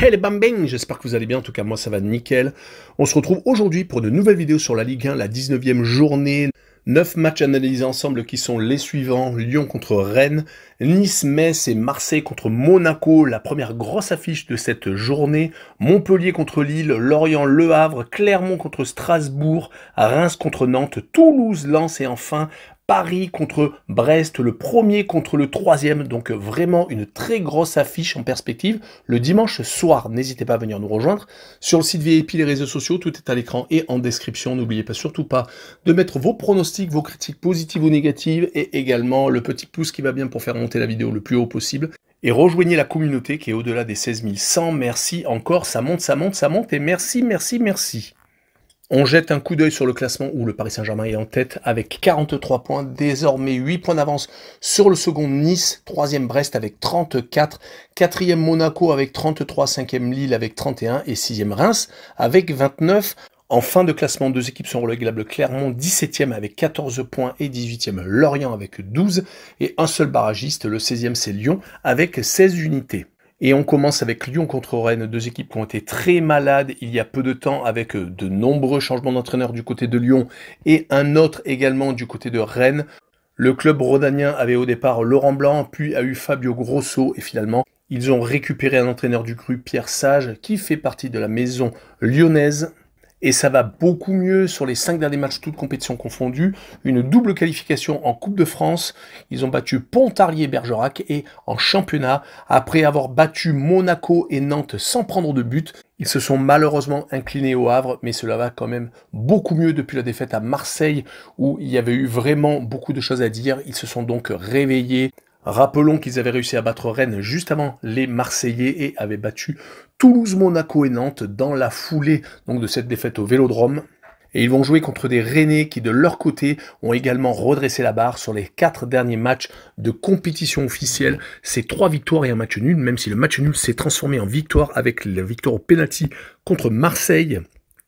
Hey les bambins, j'espère que vous allez bien, en tout cas moi ça va nickel. On se retrouve aujourd'hui pour de nouvelles vidéos sur la Ligue 1, la 19e journée. 9 matchs analysés ensemble qui sont les suivants: Lyon contre Rennes, Nice, Metz et Marseille contre Monaco, la première grosse affiche de cette journée, Montpellier contre Lille, Lorient, Le Havre, Clermont contre Strasbourg, Reims contre Nantes, Toulouse, Lens et enfin Paris contre Brest, le premier contre le troisième, donc vraiment une très grosse affiche en perspective le dimanche soir. N'hésitez pas à venir nous rejoindre sur le site VIP, les réseaux sociaux, tout est à l'écran et en description. N'oubliez pas surtout pas de mettre vos pronostics, vos critiques positives ou négatives et également le petit pouce qui va bien pour faire monter la vidéo le plus haut possible. Et rejoignez la communauté qui est au-delà des 16 100. Merci encore, ça monte, ça monte, ça monte et merci, merci, merci. On jette un coup d'œil sur le classement où le Paris Saint-Germain est en tête avec 43 points, désormais 8 points d'avance sur le second Nice, 3e Brest avec 34, 4e Monaco avec 33, 5e Lille avec 31 et 6e Reims avec 29. En fin de classement, deux équipes sont relégables: Clermont 17e avec 14 points et 18e Lorient avec 12 et un seul barragiste, le 16e c'est Lyon avec 16 unités. Et on commence avec Lyon contre Rennes, deux équipes qui ont été très malades il y a peu de temps avec de nombreux changements d'entraîneur du côté de Lyon et un autre également du côté de Rennes. Le club rhodanien avait au départ Laurent Blanc, puis a eu Fabio Grosso et finalement ils ont récupéré un entraîneur du cru, Pierre Sage, qui fait partie de la maison lyonnaise. Et ça va beaucoup mieux sur les 5 derniers matchs, toutes compétitions confondues. Une double qualification en Coupe de France. Ils ont battu Pontarlier et Bergerac. Et en championnat, après avoir battu Monaco et Nantes sans prendre de but, ils se sont malheureusement inclinés au Havre. Mais cela va quand même beaucoup mieux depuis la défaite à Marseille, où il y avait eu vraiment beaucoup de choses à dire. Ils se sont donc réveillés. Rappelons qu'ils avaient réussi à battre Rennes juste avant les Marseillais et avaient battu Toulouse, Monaco et Nantes dans la foulée donc de cette défaite au Vélodrome. Et ils vont jouer contre des Rennais qui, de leur côté, ont également redressé la barre sur les 4 derniers matchs de compétition officielle. C'est 3 victoires et un match nul, même si le match nul s'est transformé en victoire avec la victoire au pénalty contre Marseille.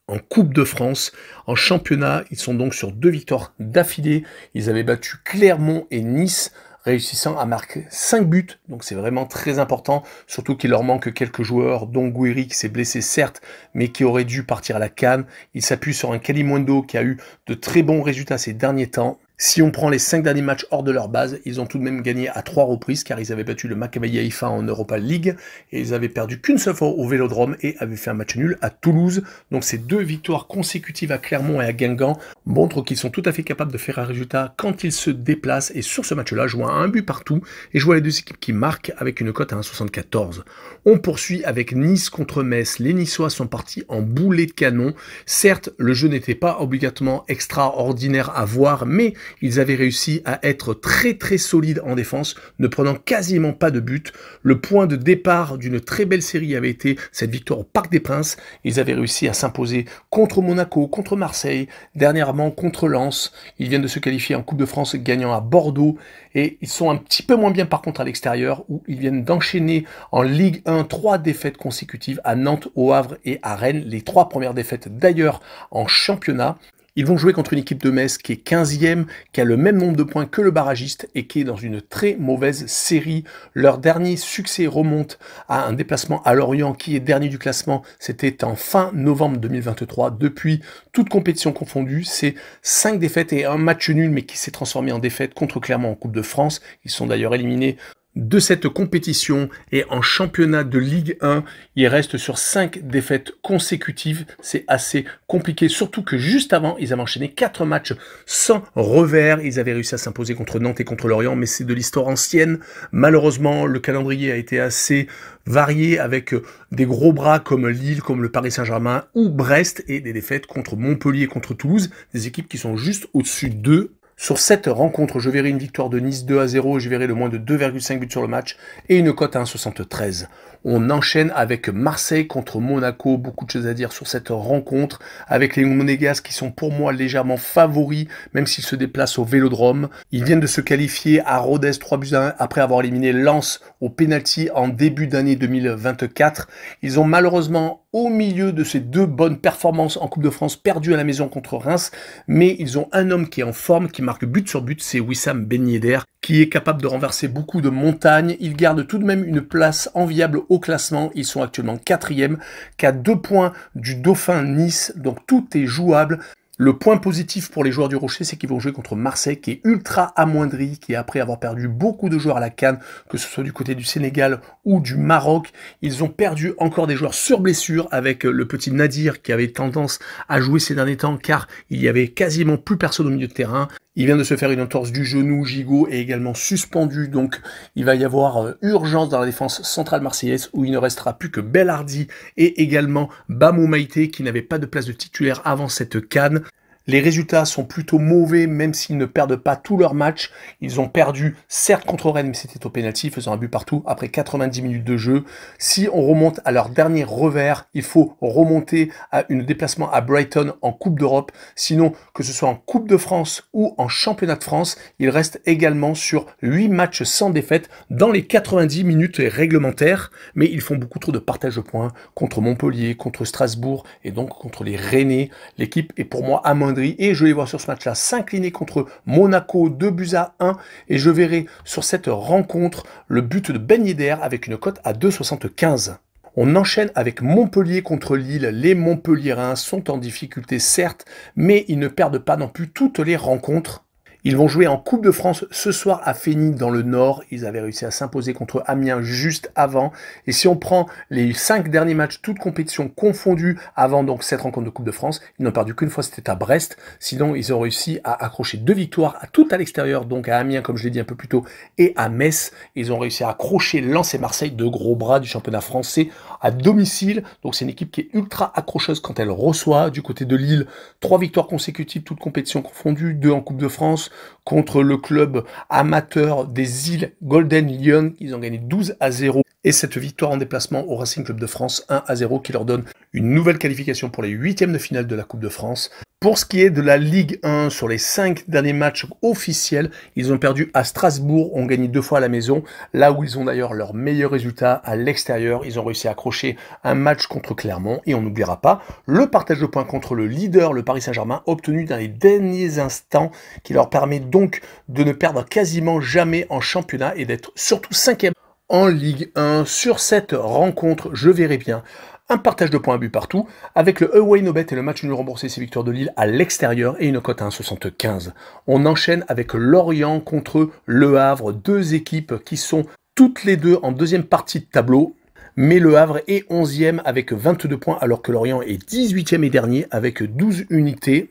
En Coupe de France, en championnat, ils sont donc sur 2 victoires d'affilée. Ils avaient battu Clermont et Nice, réussissant à marquer 5 buts, donc c'est vraiment très important, surtout qu'il leur manque quelques joueurs, dont Gouiri qui s'est blessé certes, mais qui aurait dû partir à la CAN. Il s'appuie sur un Kalimundo qui a eu de très bons résultats ces derniers temps. Si on prend les 5 derniers matchs hors de leur base, ils ont tout de même gagné à 3 reprises, car ils avaient battu le Maccabi Haïfa en Europa League, et ils avaient perdu qu'une seule fois au Vélodrome, et avaient fait un match nul à Toulouse. Donc ces 2 victoires consécutives à Clermont et à Guingamp montrent qu'ils sont tout à fait capables de faire un résultat quand ils se déplacent, et sur ce match-là, jouent à un but partout, et jouent à les deux équipes qui marquent avec une cote à 1,74. On poursuit avec Nice contre Metz. Les Niçois sont partis en boulet de canon. Certes, le jeu n'était pas obligatoirement extraordinaire à voir, mais ils avaient réussi à être très très solides en défense, ne prenant quasiment pas de but. Le point de départ d'une très belle série avait été cette victoire au Parc des Princes. Ils avaient réussi à s'imposer contre Monaco, contre Marseille, dernièrement contre Lens. Ils viennent de se qualifier en Coupe de France gagnant à Bordeaux. Et ils sont un petit peu moins bien par contre à l'extérieur, où ils viennent d'enchaîner en Ligue 1 3 défaites consécutives à Nantes, au Havre et à Rennes. Les 3 premières défaites d'ailleurs en championnat. Ils vont jouer contre une équipe de Metz qui est 15e, qui a le même nombre de points que le barragiste et qui est dans une très mauvaise série. Leur dernier succès remonte à un déplacement à Lorient qui est dernier du classement. C'était en fin novembre 2023. Depuis, toute compétition confondue, c'est 5 défaites et un match nul, mais qui s'est transformé en défaite contre Clermont en Coupe de France. Ils sont d'ailleurs éliminés de cette compétition et en championnat de Ligue 1, il reste sur 5 défaites consécutives. C'est assez compliqué, surtout que juste avant, ils avaient enchaîné 4 matchs sans revers. Ils avaient réussi à s'imposer contre Nantes et contre Lorient, mais c'est de l'histoire ancienne. Malheureusement, le calendrier a été assez varié avec des gros bras comme Lille, comme le Paris Saint-Germain ou Brest et des défaites contre Montpellier et contre Toulouse, des équipes qui sont juste au-dessus d'eux. Sur cette rencontre, je verrai une victoire de Nice 2-0, je verrai le moins de 2,5 buts sur le match et une cote à 1,73. On enchaîne avec Marseille contre Monaco, beaucoup de choses à dire sur cette rencontre, avec les Monégasques qui sont pour moi légèrement favoris, même s'ils se déplacent au Vélodrome. Ils viennent de se qualifier à Rodez 3-1 après avoir éliminé Lens au pénalty en début d'année 2024. Ils ont malheureusement, au milieu de ces 2 bonnes performances en Coupe de France, perdu à la maison contre Reims, mais ils ont un homme qui est en forme, qui marque but sur but, c'est Wissam Ben Yedder, qui est capable de renverser beaucoup de montagnes. Ils gardent tout de même une place enviable au classement. Ils sont actuellement 4e, qu'à 2 points du Dauphin Nice, donc tout est jouable. Le point positif pour les joueurs du Rocher, c'est qu'ils vont jouer contre Marseille, qui est ultra amoindri, qui après avoir perdu beaucoup de joueurs à la CAN, que ce soit du côté du Sénégal ou du Maroc, ils ont perdu encore des joueurs sur blessure, avec le petit Nadir qui avait tendance à jouer ces derniers temps, car il y avait quasiment plus personne au milieu de terrain. Il vient de se faire une entorse du genou, Gigot est également suspendu, donc il va y avoir urgence dans la défense centrale marseillaise, où il ne restera plus que Belhardi et également Bamou Maïté, qui n'avait pas de place de titulaire avant cette CAN. Les résultats sont plutôt mauvais, même s'ils ne perdent pas tous leurs matchs. Ils ont perdu, certes contre Rennes, mais c'était au pénalty, faisant un but partout après 90 minutes de jeu. Si on remonte à leur dernier revers, il faut remonter à un déplacement à Brighton en Coupe d'Europe. Sinon, que ce soit en Coupe de France ou en Championnat de France, ils restent également sur 8 matchs sans défaite dans les 90 minutes réglementaires. Mais ils font beaucoup trop de partage de points contre Montpellier, contre Strasbourg et donc contre les Rennais. L'équipe est pour moi amoindrie. Et je vais voir sur ce match-là s'incliner contre Monaco 2-1. Et je verrai sur cette rencontre le but de Ben Yedder avec une cote à 2,75. On enchaîne avec Montpellier contre Lille. Les Montpelliérains sont en difficulté certes, mais ils ne perdent pas non plus toutes les rencontres. Ils vont jouer en Coupe de France ce soir à Fény dans le Nord. Ils avaient réussi à s'imposer contre Amiens juste avant. Et si on prend les 5 derniers matchs, toutes compétitions confondues, avant donc cette rencontre de Coupe de France, ils n'ont perdu qu'une fois, c'était à Brest. Sinon, ils ont réussi à accrocher 2 victoires tout à l'extérieur, donc à Amiens, comme je l'ai dit un peu plus tôt, et à Metz. Ils ont réussi à accrocher Lens et Marseille, deux gros bras du championnat français, à domicile. Donc c'est une équipe qui est ultra accrocheuse quand elle reçoit. Du côté de Lille, 3 victoires consécutives, toutes compétitions confondues, 2 en Coupe de France, contre le club amateur des îles Golden Lion. Ils ont gagné 12-0. Et cette victoire en déplacement au Racing Club de France 1-0 qui leur donne une nouvelle qualification pour les 8e de finale de la Coupe de France. Pour ce qui est de la Ligue 1, sur les 5 derniers matchs officiels, ils ont perdu à Strasbourg, ont gagné 2 fois à la maison, là où ils ont d'ailleurs leur meilleur résultat à l'extérieur. Ils ont réussi à accrocher un match contre Clermont et on n'oubliera pas le partage de points contre le leader, le Paris Saint-Germain, obtenu dans les derniers instants, qui leur permet donc de ne perdre quasiment jamais en championnat et d'être surtout 5e en Ligue 1. Sur cette rencontre, je verrai bien un partage de points à but partout, avec le away no bet et le match nul remboursé, ces victoires de Lille à l'extérieur et une cote à 1,75. On enchaîne avec Lorient contre Le Havre, deux équipes qui sont toutes les deux en deuxième partie de tableau. Mais Le Havre est 11e avec 22 points, alors que Lorient est 18e et dernier avec 12 unités.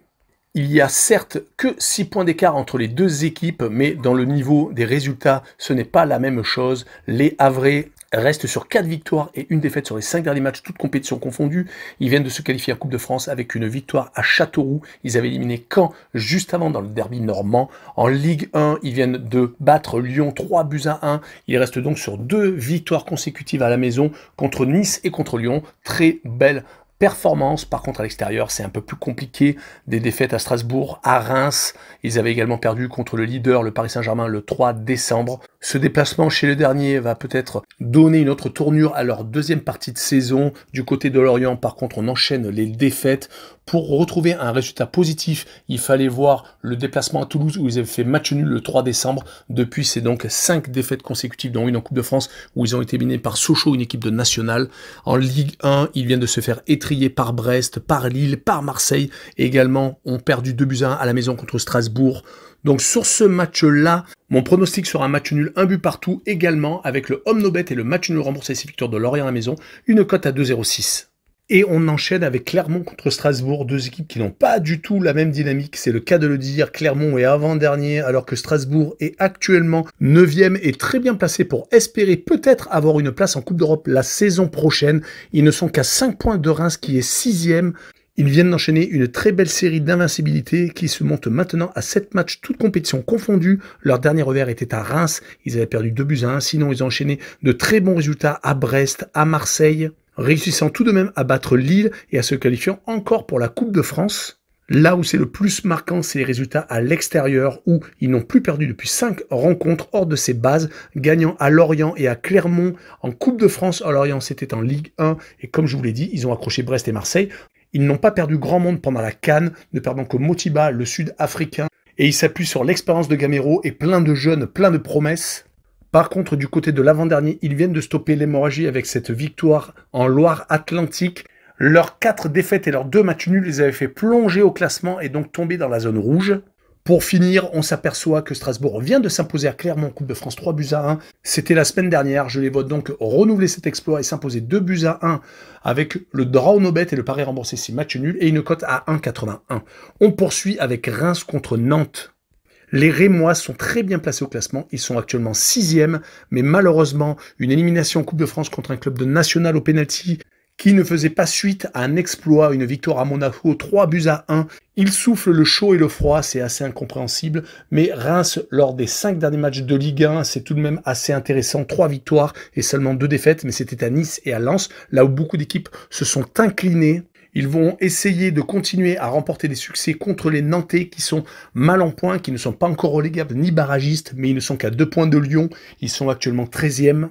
Il y a certes que 6 points d'écart entre les deux équipes, mais dans le niveau des résultats, ce n'est pas la même chose. Les Havrais restent sur 4 victoires et une défaite sur les 5 derniers matchs, toutes compétitions confondues. Ils viennent de se qualifier en Coupe de France avec une victoire à Châteauroux. Ils avaient éliminé Caen juste avant dans le derby normand. En Ligue 1, ils viennent de battre Lyon 3-1. Ils restent donc sur 2 victoires consécutives à la maison contre Nice et contre Lyon. Très belle performance. Par contre, à l'extérieur, c'est un peu plus compliqué. Des défaites à Strasbourg, à Reims. Ils avaient également perdu contre le leader, le Paris Saint-Germain, le 3 décembre. Ce déplacement chez le dernier va peut-être donner une autre tournure à leur deuxième partie de saison. Du côté de Lorient, par contre, on enchaîne les défaites. Pour retrouver un résultat positif, il fallait voir le déplacement à Toulouse où ils avaient fait match nul le 3 décembre. Depuis, c'est donc 5 défaites consécutives, dont une en Coupe de France où ils ont été éliminés par Sochaux, une équipe de nationale. En Ligue 1, ils viennent de se faire étriller par Brest, par Lille, par Marseille. Et également, ont perdu 2-1 à la maison contre Strasbourg. Donc sur ce match-là, mon pronostic sera un match nul, un but partout, également avec le home no bet et le match nul remboursé, ces victoires de Lorient à la maison, une cote à 2,06. Et on enchaîne avec Clermont contre Strasbourg, deux équipes qui n'ont pas du tout la même dynamique, c'est le cas de le dire. Clermont est avant-dernier alors que Strasbourg est actuellement 9e et très bien placé pour espérer peut-être avoir une place en Coupe d'Europe la saison prochaine. Ils ne sont qu'à 5 points de Reims qui est 6e. Ils viennent d'enchaîner une très belle série d'invincibilité qui se monte maintenant à 7 matchs, toutes compétitions confondues. Leur dernier revers était à Reims, ils avaient perdu 2-1, sinon ils ont enchaîné de très bons résultats à Brest, à Marseille, réussissant tout de même à battre Lille et à se qualifiant encore pour la Coupe de France. Là où c'est le plus marquant, c'est les résultats à l'extérieur, où ils n'ont plus perdu depuis 5 rencontres hors de ces bases, gagnant à Lorient et à Clermont en Coupe de France. À Lorient, c'était en Ligue 1, et comme je vous l'ai dit, ils ont accroché Brest et Marseille. Ils n'ont pas perdu grand monde pendant la CAN, ne perdant que Motiba, le Sud-Africain, Et il s'appuie sur l'expérience de Gamero et plein de jeunes, plein de promesses. Par contre, du côté de l'avant-dernier, ils viennent de stopper l'hémorragie avec cette victoire en Loire-Atlantique. Leurs 4 défaites et leurs 2 matchs nuls les avaient fait plonger au classement et donc tomber dans la zone rouge. Pour finir, on s'aperçoit que Strasbourg vient de s'imposer à Clermont en Coupe de France 3-1. C'était la semaine dernière. Je les vois donc renouveler cet exploit et s'imposer 2-1 avec le draw no bet et le pari remboursé 6 matchs nuls et une cote à 1,81. On poursuit avec Reims contre Nantes. Les Rémois sont très bien placés au classement, ils sont actuellement 6e, mais malheureusement, une élimination en Coupe de France contre un club de national au pénalty qui ne faisait pas suite à un exploit, une victoire à Monaco, 3-1. Il souffle le chaud et le froid, c'est assez incompréhensible, mais Reims, lors des 5 derniers matchs de Ligue 1, c'est tout de même assez intéressant, 3 victoires et seulement 2 défaites, mais c'était à Nice et à Lens, là où beaucoup d'équipes se sont inclinées. Ils vont essayer de continuer à remporter des succès contre les Nantais qui sont mal en point, qui ne sont pas encore relégables ni barragistes, mais ils ne sont qu'à 2 points de Lyon. Ils sont actuellement 13e.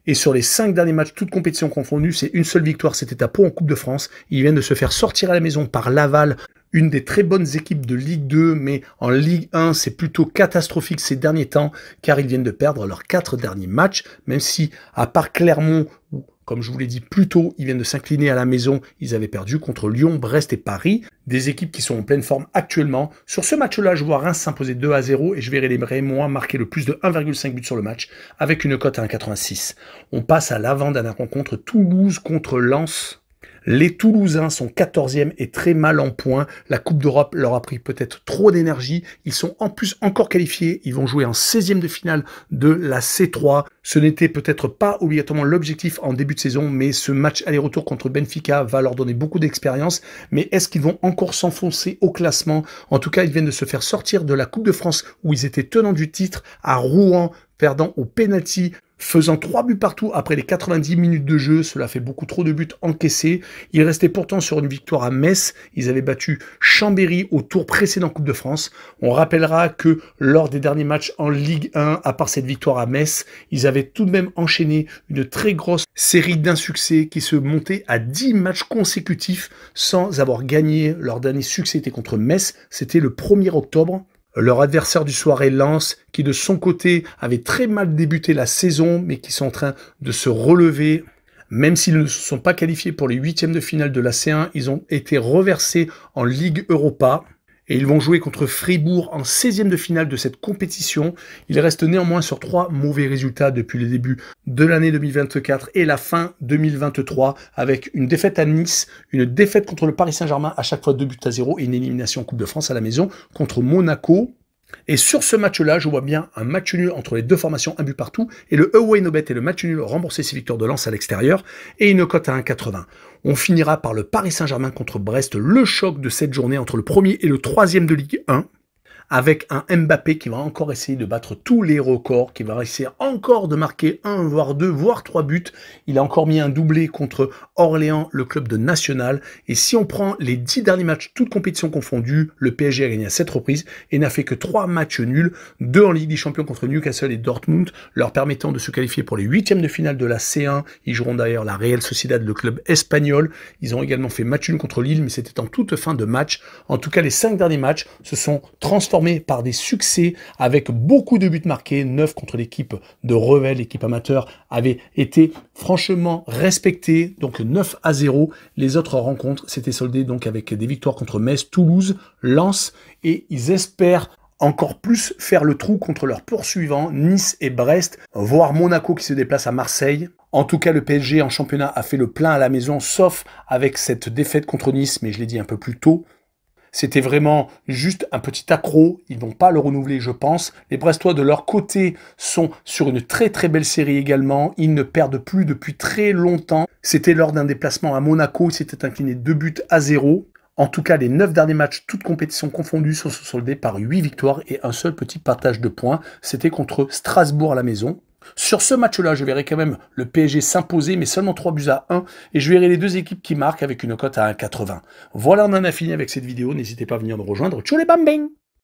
Et sur les 5 derniers matchs, toutes compétitions confondues, c'est une seule victoire, c'était à Pau en Coupe de France. Ils viennent de se faire sortir à la maison par Laval, une des très bonnes équipes de Ligue 2, mais en Ligue 1, c'est plutôt catastrophique ces derniers temps, car ils viennent de perdre leurs 4 derniers matchs, même si, à part Clermont, où, comme je vous l'ai dit plus tôt, ils viennent de s'incliner à la maison, ils avaient perdu contre Lyon, Brest et Paris, des équipes qui sont en pleine forme actuellement. Sur ce match-là, je vois Reims s'imposer 2-0 et je verrai les Rémois marquer le plus de 1,5 but sur le match, avec une cote à 1,86. On passe à l'avant-dernière rencontre, Toulouse contre Lens. Les Toulousains sont 14e et très mal en point. La Coupe d'Europe leur a pris peut-être trop d'énergie. Ils sont en plus encore qualifiés. Ils vont jouer en 16e de finale de la C3. Ce n'était peut-être pas obligatoirement l'objectif en début de saison, mais ce match aller-retour contre Benfica va leur donner beaucoup d'expérience. Mais est-ce qu'ils vont encore s'enfoncer au classement? En tout cas, ils viennent de se faire sortir de la Coupe de France où ils étaient tenants du titre à Rouen, perdant au penalty, faisant 3 buts partout après les 90 minutes de jeu. Cela fait beaucoup trop de buts encaissés. Ils restaient pourtant sur une victoire à Metz. Ils avaient battu Chambéry au tour précédent Coupe de France. On rappellera que lors des derniers matchs en Ligue 1, à part cette victoire à Metz, ils avaient tout de même enchaîné une très grosse série d'insuccès qui se montait à 10 matchs consécutifs sans avoir gagné. Leur dernier succès était contre Metz. C'était le 1er octobre. Leur adversaire du soir est Lens, qui de son côté avait très mal débuté la saison, mais qui sont en train de se relever. Même s'ils ne se sont pas qualifiés pour les 8e de finale de la C1, ils ont été reversés en Ligue Europa. Et ils vont jouer contre Fribourg en 16e de finale de cette compétition. Ils restent néanmoins sur 3 mauvais résultats depuis le début de l'année 2024 et la fin 2023, avec une défaite à Nice, une défaite contre le Paris Saint-Germain, à chaque fois 2-0, et une élimination en Coupe de France à la maison contre Monaco. Et sur ce match-là, je vois bien un match nul entre les deux formations, un but partout, et le away no bet et le match nul rembourser ses victoires de Lens à l'extérieur, et une cote à 1,80. On finira par le Paris Saint-Germain contre Brest, le choc de cette journée entre le premier et le 3e de Ligue 1, avec un Mbappé qui va encore essayer de battre tous les records, qui va essayer encore de marquer 1, voire 2, voire 3 buts. Il a encore mis un doublé contre Orléans, le club de National. Et si on prend les 10 derniers matchs, toutes compétitions confondues, le PSG a gagné à 7 reprises et n'a fait que 3 matchs nuls, 2 en Ligue des Champions contre Newcastle et Dortmund, leur permettant de se qualifier pour les 8e de finale de la C1. Ils joueront d'ailleurs la Real Sociedad, le club espagnol. Ils ont également fait match nul contre Lille, mais c'était en toute fin de match. En tout cas, les 5 derniers matchs se sont transformés par des succès avec beaucoup de buts marqués. 9 contre l'équipe de Revel, l'équipe amateur, avait été franchement respectée, donc 9-0. Les autres rencontres s'étaient soldées donc avec des victoires contre Metz, Toulouse, Lens, et ils espèrent encore plus faire le trou contre leurs poursuivants, Nice et Brest, voire Monaco qui se déplace à Marseille. En tout cas, le PSG en championnat a fait le plein à la maison, sauf avec cette défaite contre Nice, mais je l'ai dit un peu plus tôt. C'était vraiment juste un petit accro, ils ne vont pas le renouveler je pense. Les Brestois de leur côté sont sur une très très belle série également, ils ne perdent plus depuis très longtemps. C'était lors d'un déplacement à Monaco, ils s'étaient inclinés 2-0. En tout cas, les 9 derniers matchs, toutes compétitions confondues, sont soldés par 8 victoires et un seul petit partage de points. C'était contre Strasbourg à la maison. Sur ce match-là, je verrai quand même le PSG s'imposer, mais seulement 3-1, et je verrai les deux équipes qui marquent avec une cote à 1,80. Voilà, on en a fini avec cette vidéo. N'hésitez pas à venir nous rejoindre. Tchou les bambins!